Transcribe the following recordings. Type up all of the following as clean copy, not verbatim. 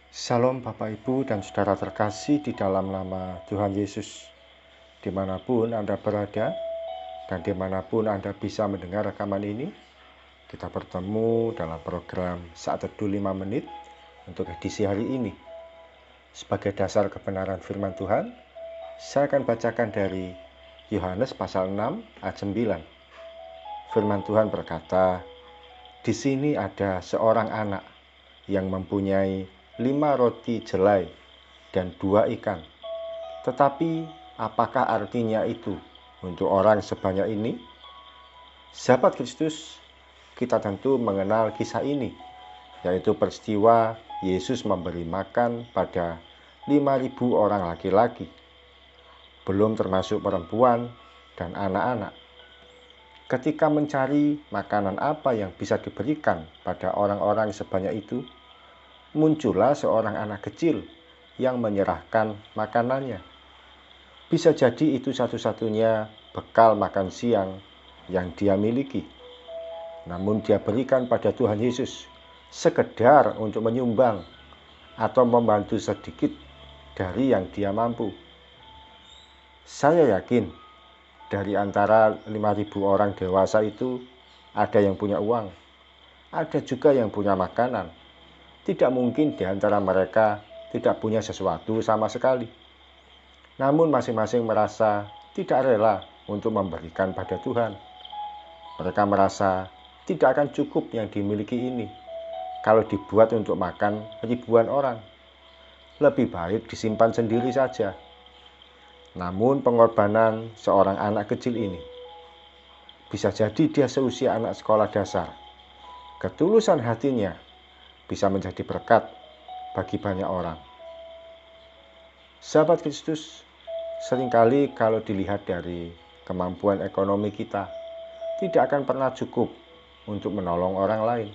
Salam Bapak Ibu dan Saudara terkasih di dalam nama Tuhan Yesus. Dimanapun Anda berada dan dimanapun Anda bisa mendengar rekaman ini, kita bertemu dalam program Saat Teduh 5 Menit untuk edisi hari ini. Sebagai dasar kebenaran firman Tuhan, saya akan bacakan dari Yohanes pasal 6 ayat 9. Firman Tuhan berkata, "Di sini ada seorang anak yang mempunyai 5 roti jelai dan 2 ikan. Tetapi apakah artinya itu untuk orang sebanyak ini?" Sahabat Kristus, kita tentu mengenal kisah ini, yaitu peristiwa Yesus memberi makan pada 5.000 orang laki-laki, belum termasuk perempuan dan anak-anak. Ketika mencari makanan apa yang bisa diberikan pada orang-orang sebanyak itu, muncullah seorang anak kecil yang menyerahkan makanannya. Bisa jadi itu satu-satunya bekal makan siang yang dia miliki. Namun dia berikan pada Tuhan Yesus sekedar untuk menyumbang atau membantu sedikit dari yang dia mampu. Saya yakin dari antara 5.000 orang dewasa itu ada yang punya uang, ada juga yang punya makanan. Tidak mungkin di antara mereka tidak punya sesuatu sama sekali. Namun masing-masing merasa tidak rela untuk memberikan pada Tuhan. Mereka merasa tidak akan cukup yang dimiliki ini kalau dibuat untuk makan ribuan orang. Lebih baik disimpan sendiri saja. Namun pengorbanan seorang anak kecil ini, bisa jadi dia seusia anak sekolah dasar, ketulusan hatinya bisa menjadi berkat bagi banyak orang. Sahabat Kristus, seringkali kalau dilihat dari kemampuan ekonomi kita, tidak akan pernah cukup untuk menolong orang lain.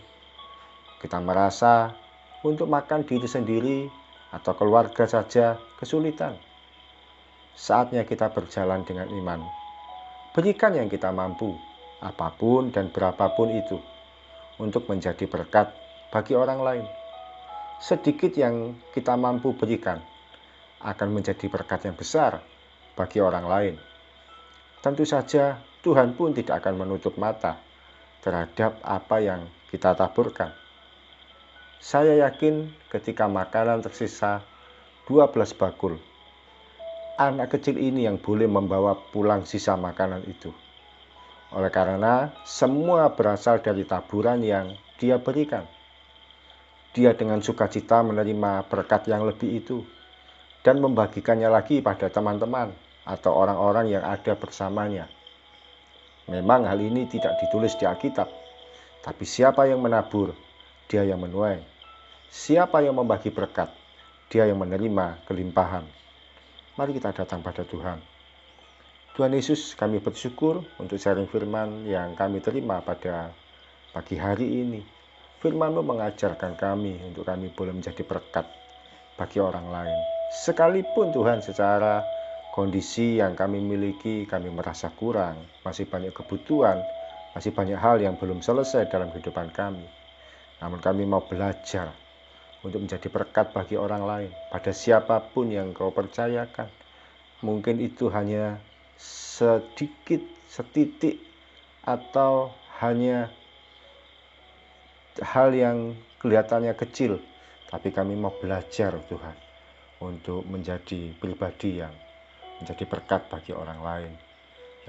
Kita merasa untuk makan diri sendiri atau keluarga saja kesulitan. Saatnya kita berjalan dengan iman. Berikan yang kita mampu, apapun dan berapapun itu, untuk menjadi berkat bagi orang lain. Sedikit yang kita mampu berikan akan menjadi berkat yang besar bagi orang lain. Tentu saja Tuhan pun tidak akan menutup mata terhadap apa yang kita taburkan. Saya yakin ketika makanan tersisa 12 bakul, anak kecil ini yang boleh membawa pulang sisa makanan itu. Oleh karena semua berasal dari taburan yang dia berikan. Dia dengan sukacita menerima berkat yang lebih itu dan membagikannya lagi pada teman-teman atau orang-orang yang ada bersamanya. Memang hal ini tidak ditulis di Alkitab, tapi siapa yang menabur, dia yang menuai. Siapa yang membagi berkat, dia yang menerima kelimpahan. Mari kita datang pada Tuhan. Tuhan Yesus, kami bersyukur untuk sharing firman yang kami terima pada pagi hari ini. Firman-Mu mengajarkan kami untuk kami boleh menjadi berkat bagi orang lain. Sekalipun Tuhan secara kondisi yang kami miliki, kami merasa kurang, masih banyak kebutuhan, masih banyak hal yang belum selesai dalam kehidupan kami. Namun kami mau belajar untuk menjadi berkat bagi orang lain, pada siapapun yang Kau percayakan. Mungkin itu hanya sedikit, setitik, atau hanya hal yang kelihatannya kecil, tapi kami mau belajar Tuhan untuk menjadi pribadi yang menjadi berkat bagi orang lain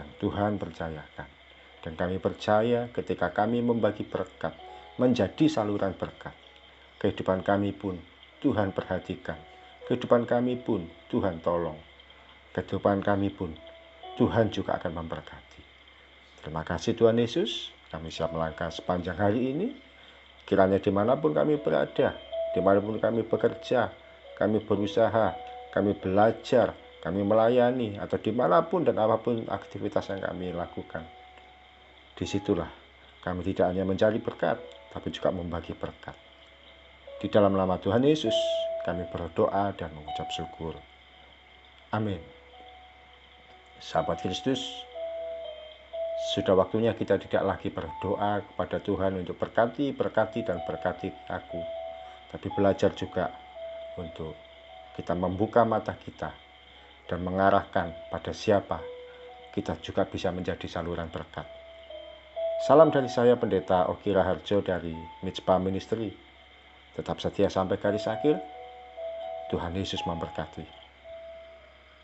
yang Tuhan percayakan. Dan kami percaya ketika kami membagi berkat, menjadi saluran berkat, kehidupan kami pun Tuhan perhatikan, kehidupan kami pun Tuhan tolong, kehidupan kami pun Tuhan juga akan memberkati. Terima kasih Tuhan Yesus, kami siap melangkah sepanjang hari ini. Kiranya dimanapun kami berada, dimanapun kami bekerja, kami berusaha, kami belajar, kami melayani, atau dimanapun dan apapun aktivitas yang kami lakukan, disitulah kami tidak hanya mencari berkat, tapi juga membagi berkat. Di dalam nama Tuhan Yesus, kami berdoa dan mengucap syukur. Amin. Sahabat Kristus, sudah waktunya kita tidak lagi berdoa kepada Tuhan untuk berkati dan berkati aku, tapi belajar juga untuk kita membuka mata kita dan mengarahkan pada siapa kita juga bisa menjadi saluran berkat. Salam dari saya, Pendeta Oki Raharjo dari Mitspa Ministry. Tetap setia sampai garis akhir. Tuhan Yesus memberkati.